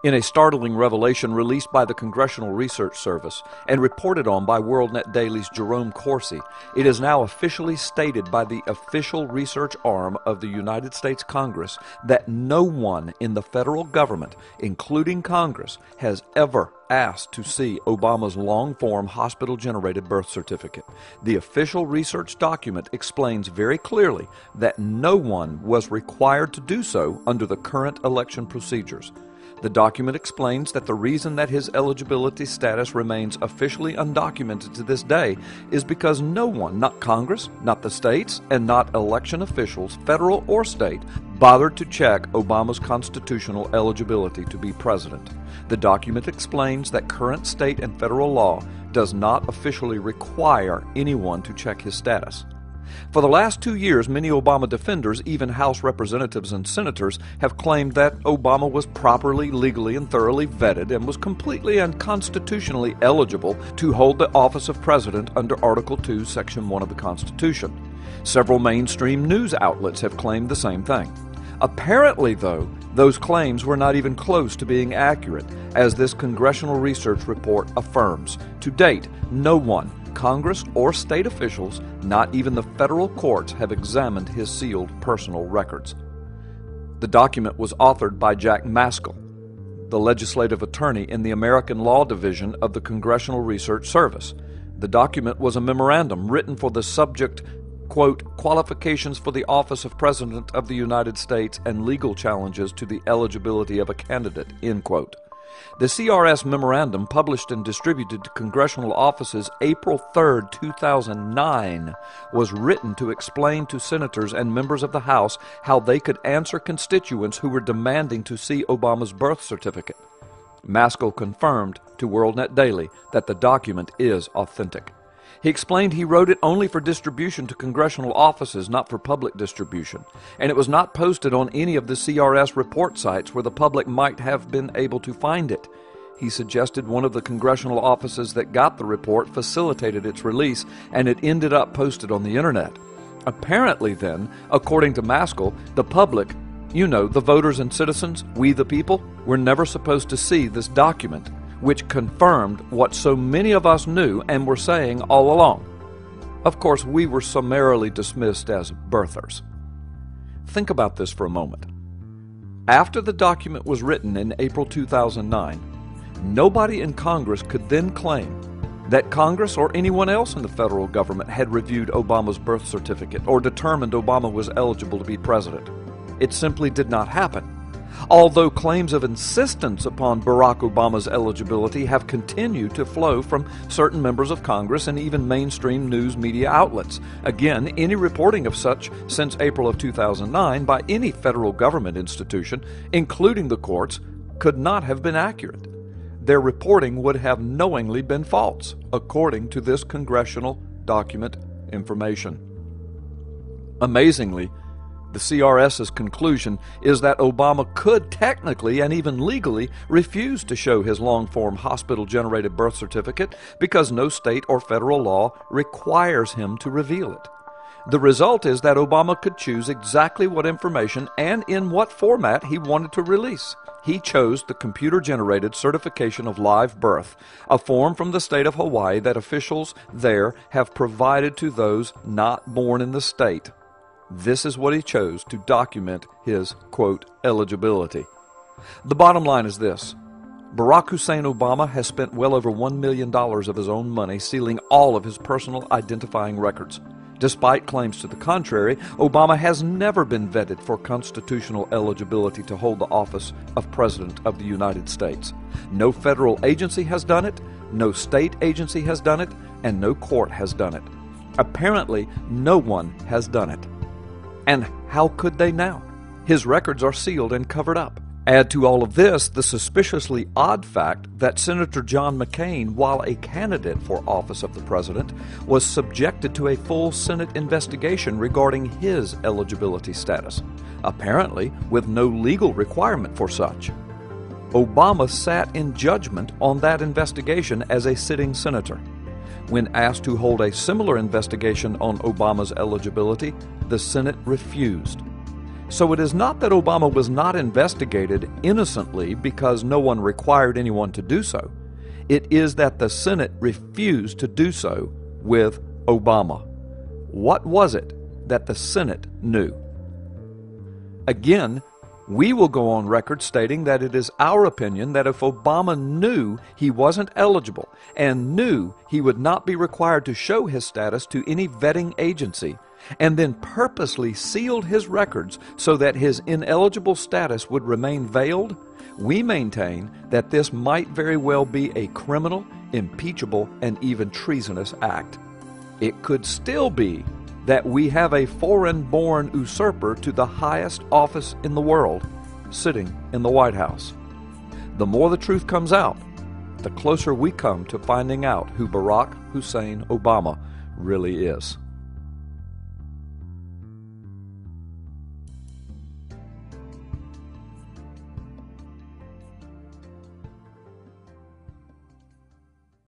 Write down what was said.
In a startling revelation released by the Congressional Research Service and reported on by WorldNet Daily's Jerome Corsi, it is now officially stated by the official research arm of the United States Congress that no one in the federal government, including Congress, has ever asked to see Obama's long-form hospital-generated birth certificate. The official research document explains very clearly that no one was required to do so under the current election procedures. The document explains that the reason that his eligibility status remains officially undocumented to this day is because no one, not Congress, not the states, and not election officials, federal or state, bothered to check Obama's constitutional eligibility to be president. The document explains that current state and federal law does not officially require anyone to check his status. For the last 2 years, many Obama defenders, even House representatives and senators, have claimed that Obama was properly, legally, and thoroughly vetted and was completely and constitutionally eligible to hold the office of president under Article 2, Section 1 of the Constitution. Several mainstream news outlets have claimed the same thing. Apparently, though, those claims were not even close to being accurate, as this congressional research report affirms. To date, no one, Congress or state officials, not even the federal courts, have examined his sealed personal records. The document was authored by Jack Maskell, the legislative attorney in the American Law Division of the Congressional Research Service. The document was a memorandum written for the subject, quote, qualifications for the office of President of the United States and legal challenges to the eligibility of a candidate, end quote. The CRS memorandum, published and distributed to congressional offices April 3, 2009, was written to explain to senators and members of the House how they could answer constituents who were demanding to see Obama's birth certificate. Maskell confirmed to WorldNet Daily that the document is authentic. He explained he wrote it only for distribution to congressional offices, not for public distribution, and it was not posted on any of the CRS report sites where the public might have been able to find it. He suggested one of the congressional offices that got the report facilitated its release, and it ended up posted on the internet. Apparently then, according to Maskell, the public, you know, the voters and citizens, we the people, were never supposed to see this document, which confirmed what so many of us knew and were saying all along. Of course, we were summarily dismissed as birthers. Think about this for a moment. After the document was written in April 2009, nobody in Congress could then claim that Congress or anyone else in the federal government had reviewed Obama's birth certificate or determined Obama was eligible to be president. It simply did not happen. Although claims of insistence upon Barack Obama's eligibility have continued to flow from certain members of Congress and even mainstream news media outlets. Again, any reporting of such since April of 2009 by any federal government institution, including the courts, could not have been accurate. Their reporting would have knowingly been false, according to this congressional document information. Amazingly, the CRS's conclusion is that Obama could technically and even legally refuse to show his long-form hospital-generated birth certificate because no state or federal law requires him to reveal it. The result is that Obama could choose exactly what information and in what format he wanted to release. He chose the computer-generated certification of live birth, a form from the state of Hawaii that officials there have provided to those not born in the state. This is what he chose to document his, quote, eligibility. The bottom line is this. Barack Hussein Obama has spent well over $1 million of his own money sealing all of his personal identifying records. Despite claims to the contrary, Obama has never been vetted for constitutional eligibility to hold the office of President of the United States. No federal agency has done it, no state agency has done it, and no court has done it. Apparently, no one has done it. And how could they now? His records are sealed and covered up. Add to all of this the suspiciously odd fact that Senator John McCain, while a candidate for office of the president, was subjected to a full Senate investigation regarding his eligibility status, apparently with no legal requirement for such. Obama sat in judgment on that investigation as a sitting senator. When asked to hold a similar investigation on Obama's eligibility, the Senate refused. So it is not that Obama was not investigated innocently because no one required anyone to do so. It is that the Senate refused to do so with Obama. What was it that the Senate knew? Again, we will go on record stating that it is our opinion that if Obama knew he wasn't eligible and knew he would not be required to show his status to any vetting agency, and then purposely sealed his records so that his ineligible status would remain veiled, we maintain that this might very well be a criminal, impeachable, and even treasonous act. It could still be that we have a foreign-born usurper to the highest office in the world sitting in the White House. The more the truth comes out, the closer we come to finding out who Barack Hussein Obama really is.